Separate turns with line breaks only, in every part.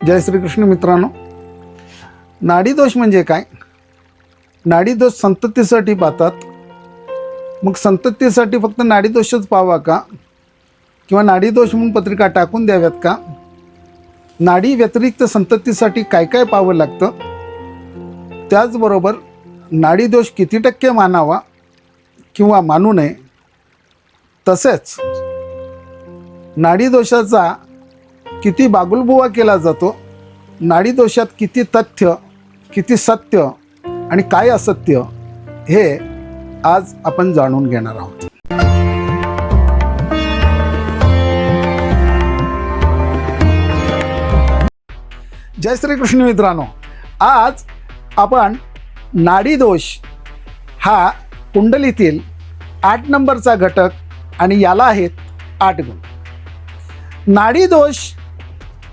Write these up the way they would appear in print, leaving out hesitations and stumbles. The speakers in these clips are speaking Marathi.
जय श्रीकृष्ण मित्रांनो, नाडीदोष म्हणजे काय? नाडीदोष संततीसाठी पाहतात. मग संततीसाठी फक्त नाडीदोषच पाहावा का, किंवा नाडीदोष म्हणून पत्रिका टाकून द्याव्यात का? नाडी व्यतिरिक्त संततीसाठी काय काय पाहावं लागतं? त्याचबरोबर नाडीदोष किती टक्के मानावा किंवा मानू नये, तसेच नाडीदोषाचा किती बागुलबुवा केला जातो, नाडीदोषात किती तथ्य, किती सत्य आणि काय असत्य, हे आज आपण जाणून घेणार आहोत. जय श्रीकृष्ण मित्रांनो, आज आपण नाडीदोष हा कुंडलीतील 8 नंबरचा घटक आणि याला आहेत 8 गुण. नाडीदोष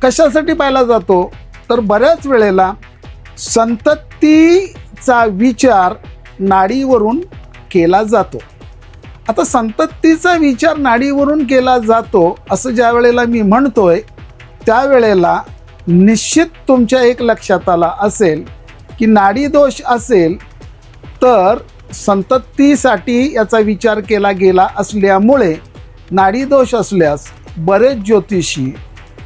कशासाठी पाहिला जातो, तर बऱ्याच वेळेला संततीचा विचार नाडीवरून केला जातो. आता संततीचा विचार नाडीवरून केला जातो असं ज्या वेळेला मी म्हणतोय, त्यावेळेला निश्चित तुमच्या एक लक्षात आला असेल की नाडीदोष असेल तर संततीसाठी याचा विचार केला गेला असल्यामुळे नाडीदोष असल्यास बरेच ज्योतिषी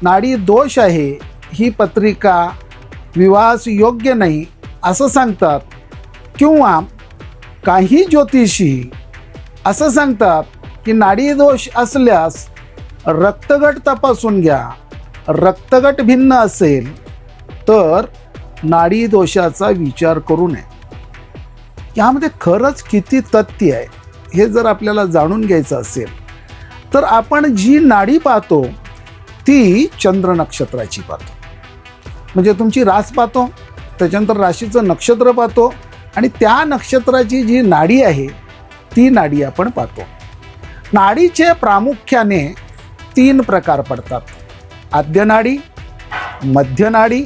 नाडी दोष आहे, ही पत्रिका विवाहास योग्य नाही असं सांगतात, किंवा काही ज्योतिषी असं सांगतात की नाडी दोष असल्यास रक्तगट तपासून घ्या, रक्तगट भिन्न असेल तर नाडी दोषाचा विचार करू नये. यामध्ये खरंच किती तथ्य आहे हे जर आपल्याला जाणून घ्यायचं असेल तर आपण जी नाडी पाहतो ती चंद्र नक्षत्राची पाहतो. म्हणजे तुमची रास पाहतो, त्याच्यानंतर राशीचं नक्षत्र पाहतो आणि त्या नक्षत्राची जी नाडी आहे ती नाडी आपण पाहतो. नाडीचे प्रामुख्याने 3 प्रकार पडतात: आद्यनाडी, मध्यनाडी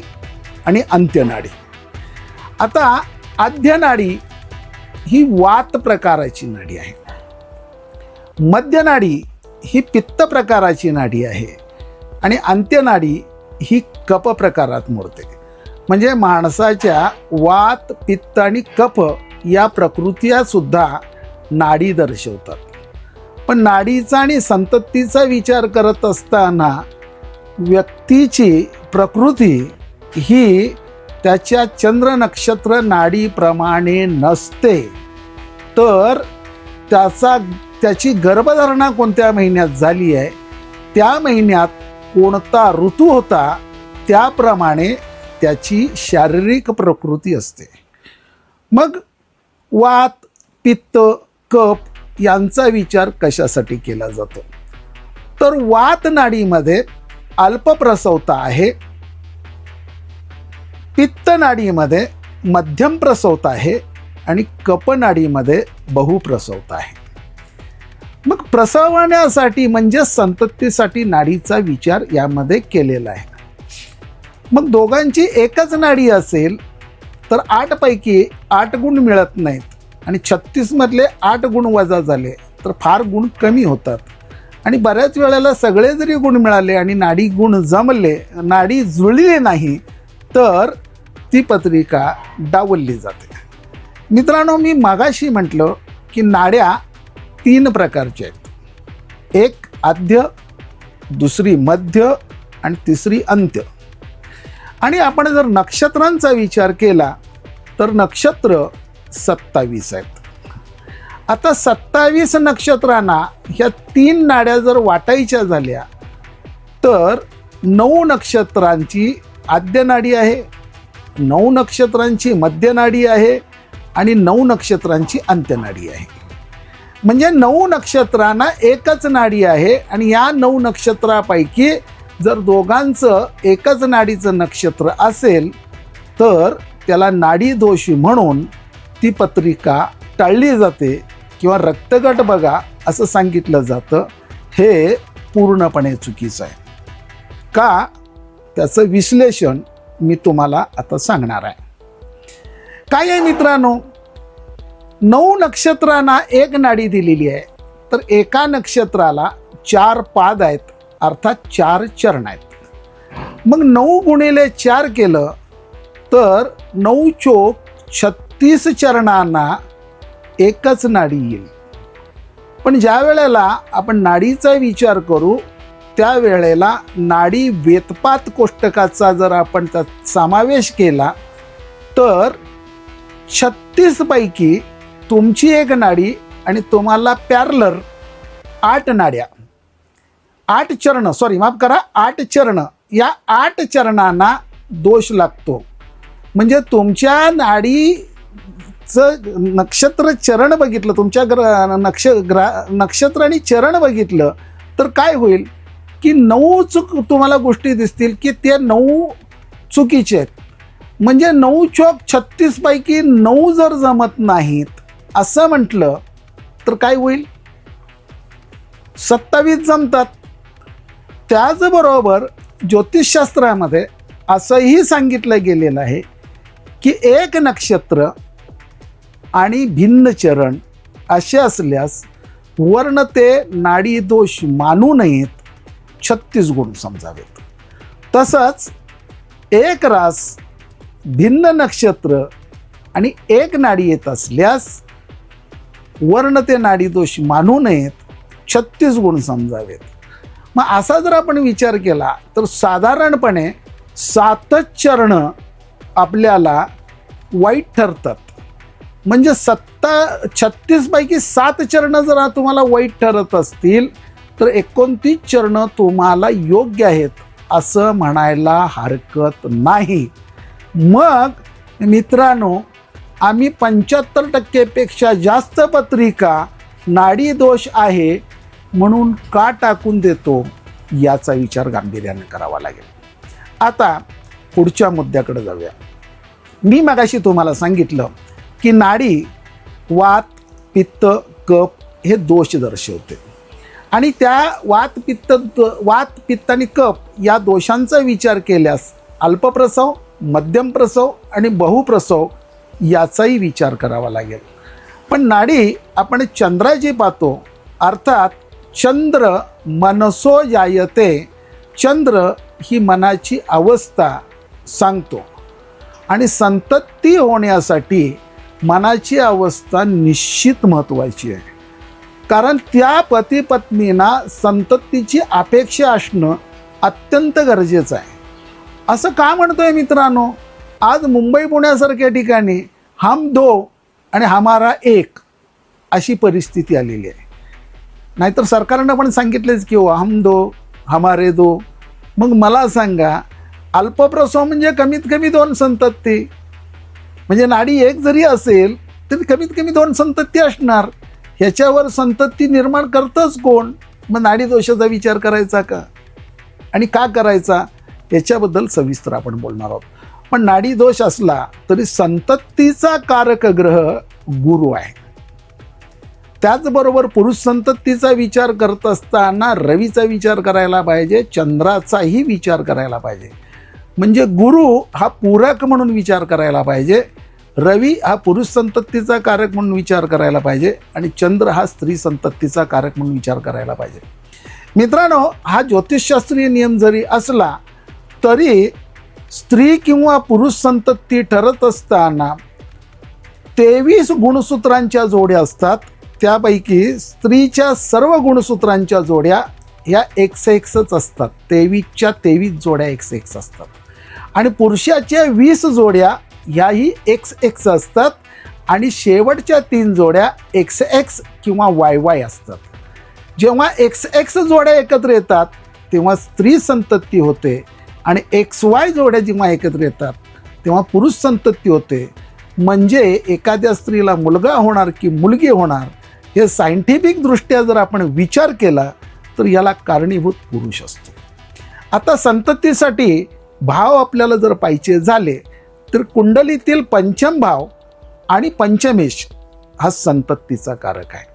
आणि अंत्यनाडी. आता आद्यनाडी ही वात प्रकाराची नाडी आहे, मध्यनाडी ही पित्त प्रकाराची नाडी आहे आणि अंत्यनाडी ही कफ प्रकारात मोडते. म्हणजे माणसाच्या वात, पित्त आणि कफ या प्रकृत्या सुद्धा नाडी दर्शवतात. पण नाडीचा आणि संततीचा विचार करत असताना व्यक्तीची प्रकृती ही त्याच्या चंद्र नक्षत्र नाडीप्रमाणे नसते, तर त्याची गर्भधारणा कोणत्या महिन्यात झाली आहे, त्या महिन्यात कोणता ऋतू होता, त्याप्रमाणे त्याची शारीरिक प्रकृती असते. मग वात, पित्त, कफ यांचा विचार कशासाठी केला जातो, तर वात नाडीमध्ये अल्पप्रसवता आहे, पित्त नाडीमध्ये मध्यम प्रसवता आहे आणि कफ नाडीमध्ये बहुप्रसवता आहे. मग प्रसवण्यासाठी म्हणजे संततीसाठी नाडीचा विचार यामध्ये केलेला आहे. मग दोघांची एकच नाडी असेल तर 8 पैकी 8 गुण मिळत नाहीत आणि 36 मधले 8 गुण वजा झाले तर फार गुण कमी होतात. आणि बऱ्याच वेळेला सगळे जरी गुण मिळाले आणि नाडी गुण जमले, नाडी जुळली नाही, तर ती पत्रिका डावलली जाते. मित्रांनो, मी मागाशी म्हटलं की नाड्या 3 प्रकारच्या आहेत: एक आद्य, दुसरी मध्य आणि तिसरी अंत्य. आणि आपण जर नक्षत्रांचा विचार केला तर नक्षत्र 27 आहेत. आता 27 नक्षत्रांना ह्या 3 नाड्या जर वाटायच्या झाल्या तर 9 नक्षत्रांची आद्य नाडी आहे, 9 नक्षत्रांची मध्य नाडी आहे आणि 9 नक्षत्रांची अंत्यनाडी आहे. म्हणजे 9 नक्षत्रांना एकच नाडी आहे आणि या 9 नक्षत्रापैकी जर दोघांचं एकच नाडीचं नक्षत्र असेल तर त्याला नाडी दोषी म्हणून ती पत्रिका टाळली जाते किंवा रक्तगट बघा असं सांगितलं जातं. हे पूर्णपणे चुकीचं आहे. का, त्याचं विश्लेषण मी तुम्हाला आता सांगणार आहे. काय आहे मित्रांनो, 9 नक्षत्रांना एक नाडी दिलेली आहे, तर एका नक्षत्राला 4 पाद आहेत, अर्थात 4 चरण आहेत. मग 9 गुणिले 4 केलं तर 9 चोक 36 चरणांना एकच नाडी येईल. पण ज्या वेळेला आपण नाडीचा विचार करू त्यावेळेला नाडी वेतपात कोष्टकाचा जर आपण त्यात समावेश केला तर 36 पैकी तुमची एक नाडी आणि तुम्हाला पॅरलर 8 नाड्या, 8 चरण, माफ करा 8 चरण, या 8 चरणांना दोष लागतो. म्हणजे तुमच्या नाडीचं नक्षत्र चरण बघितलं, तुमच्या नक्षत्र आणि चरण बघितलं तर काय होईल की 9 तुम्हाला गोष्टी दिसतील की त्या 9 चुकीचे आहेत. म्हणजे 9 चोक 36 पैकी 9 जर जमत नाहीत असं म्हटलं तर काय होईल, 27 जमतात. त्याचबरोबर ज्योतिषशास्त्रामध्ये असंही सांगितलं गेलेलं आहे की एक नक्षत्र आणि भिन्न चरण असे असल्यास वर्ण ते नाडी दोष मानू नयेत, 36 गुण समजावेत. तसंच एक रास, भिन्न नक्षत्र आणि एक नाडी येत असल्यास वर्ण ते नाडी दोष मानू नयेत, 36 गुण समजावेत. मग असा जर आपण विचार केला तर साधारणपणे 7 चरण आपल्याला वाईट ठरतात. म्हणजे 36 पैकी 7 चरण जर तुम्हाला वाईट ठरत असतील तर 29 चरण तुम्हाला योग्य आहेत असं म्हणायला हरकत नाही. मग मित्रांनो, आम्ही 75% जास्त पत्रिका नाडी दोष आहे म्हणून का टाकून देतो याचा विचार गांभीर्याने करावा लागेल. आता पुढच्या मुद्द्याकडे जाऊया. मी मगाशी तुम्हाला सांगितलं की नाडी वात, पित्त, कफ हे दोष दर्शवते आणि त्या वात, पित्त आणि कफ या दोषांचा विचार केल्यास अल्पप्रसव, मध्यम प्रसव आणि बहुप्रसव याचाही विचार करावा लागेल. पण नाडी आपण चंद्राची पाहतो, अर्थात चंद्र मनसो जायते, चंद्र ही मनाची अवस्था सांगतो आणि संतती होण्यासाठी मनाची अवस्था निश्चित महत्त्वाची आहे. कारण त्या पती पत्नींना संततीची अपेक्षा असणं अत्यंत गरजेचं आहे. असं का म्हणतोय मित्रांनो, आज मुंबई पुण्यासारख्या ठिकाणी हम दो आणि हमारा एक अशी परिस्थिती आलेली आहे. नाहीतर सरकारनं पण सांगितलेच की हो हम दो हमारे दो. मग मला सांगा, अल्पप्रसव म्हणजे कमीत कमी 2 संतती, म्हणजे नाडी एक जरी असेल तरी कमीत कमी 2 संतती असणार. ह्याच्यावर संतती निर्माण करतंच कोण? मग नाडी दोषाचा विचार करायचा का आणि का करायचा याच्याबद्दल सविस्तर आपण बोलणार आहोत. पण नाडी दोष असला तरी संततीचा कारक ग्रह गुरु आहे. त्याचबरोबर पुरुष संततीचा विचार करत असताना रवीचा विचार करायला पाहिजे, चंद्राचाही विचार करायला पाहिजे. म्हणजे गुरु हा पूरक म्हणून विचार करायला पाहिजे, रवी हा पुरुष संततीचा कारक म्हणून विचार करायला पाहिजे आणि चंद्र हा स्त्री संततीचा कारक म्हणून विचार करायला पाहिजे. मित्रांनो, हा ज्योतिषशास्त्रीय नियम जरी असला तरी स्त्री किंवा पुरुष संतती ठरत असताना 23 गुणसूत्रांच्या जोड्या असतात. त्यापैकी स्त्रीच्या सर्व गुणसूत्रांच्या जोड्या ह्या XX असतात. 23च्या 23 जोड्या XX असतात आणि पुरुषाच्या 20 जोड्या ह्याही XX असतात आणि शेवटच्या 3 जोड्या XX किंवा YY असतात. जेव्हा XX जोड्या एकत्र येतात तेव्हा स्त्री संतती होते आणि XY जोड्या जेव्हा एकत्र येतात तेव्हा पुरुष संतती होते. म्हणजे एखाद्या स्त्रीला मुलगा होणार की मुलगी होणार हे सायंटिफिक दृष्ट्या जर आपण विचार केला तर याला कारणीभूत पुरुष असतो. आता संततीसाठी भाव आपल्याला जर पाहिजे झाले तर कुंडलीतील पंचम भाव आणि पंचमेश हा संततीचा कारक आहे.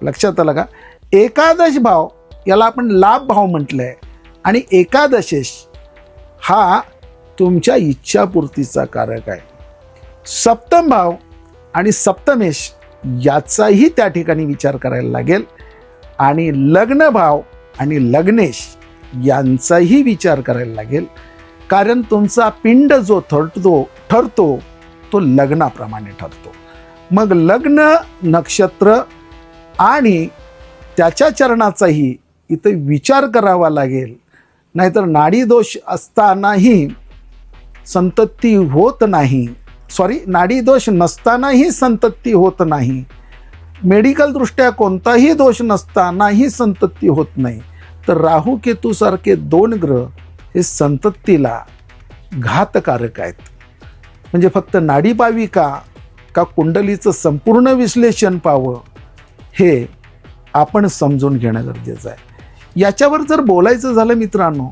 लक्षात आलं का? एकादश भाव याला आपण लाभ भाव म्हटलंय आणि एकादशेश हा तुमच्या इच्छापूर्तीचा कारक आहे. सप्तम भाव आणि सप्तमेश याचाही त्या ठिकाणी विचार करायला लागेल आणि लग्न भाव आणि लग्नेश यांचाही विचार करायला लागेल. कारण तुमचा पिंड जो ठरतो तो लग्नाप्रमाणे ठरतो. मग लग्न, नक्षत्र आणि त्याच्या चरणाचाही इथं विचार करावा लागेल. नाहीतर नाडी दोष असतानाही संतती होत नाही, नाडी दोष नसतानाही संतती होत नाही, मेडिकलदृष्ट्या कोणताही दोष नसतानाही संतती होत नाही. तर राहू केतू सारखे 2 ग्रह हे संततीला घातकारक आहेत. म्हणजे फक्त नाडी पाहावी का कुंडलीचं संपूर्ण विश्लेषण पाहावं हे आपण समजून घेणं गरजेचं आहे. याच्यावर जर बोलायचं झालं मित्रांनो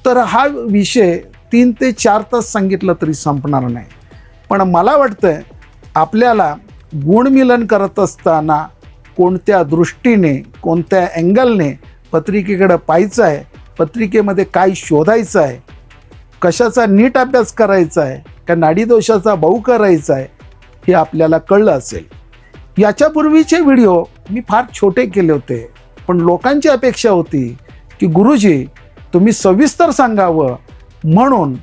तर हा विषय 3 ते 4 तास सांगितलं तरी संपणार नाही. पण मला वाटतंय आपल्याला गुणमिलन करत असताना कोणत्या दृष्टीने, कोणत्या अँगलने पत्रिकेकडे पाहायचं आहे, पत्रिकेमध्ये काय शोधायचं आहे, कशाचा नीट अभ्यास करायचा आहे, का नाडीदोषाचा बहु करायचा आहे, हे आपल्याला कळलं असेल. याच्यापूर्वीचे व्हिडिओ मी फार छोटे केले होते, पण लोकांची अपेक्षा होती की गुरुजी तुम्ही सविस्तर सांगावं, म्हणून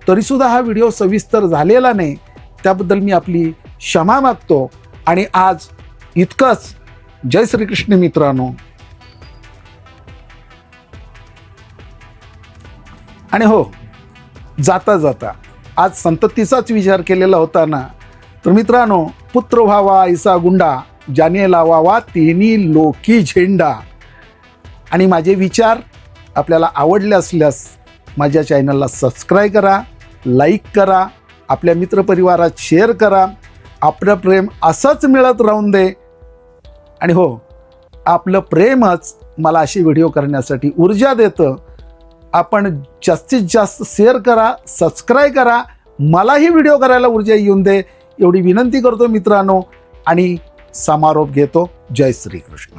तरीसुद्धा हा व्हिडिओ सविस्तर झालेला नाही. त्याबद्दल मी आपली क्षमा मागतो. आणि आज इतकंच. जय श्रीकृष्ण मित्रांनो. आणि हो, जाता जाता आज संततीचाच विचार केलेला होता ना, तर मित्रांनो, पुत्र व्हावा ऐसा गुंडा, ज्याने लावावा तिन्ही लोकी झेंडा. आणि माझे विचार आपल्याला आवडले असल्यास माझ्या चॅनलला सबस्क्राईब करा, लाईक करा, आपल्या मित्रपरिवारात शेअर करा. आपलं प्रेम असंच मिळत राहून दे. आणि हो, आपलं प्रेमच मला अशी व्हिडिओ करण्यासाठी ऊर्जा देतं. आपण जास्तीत जास्त शेअर करा, सबस्क्राईब करा, मलाही व्हिडिओ करायला ऊर्जा येऊन दे, एवढी विनंती करतो मित्रांनो. आणि समारोप घेतो. जय श्रीकृष्ण.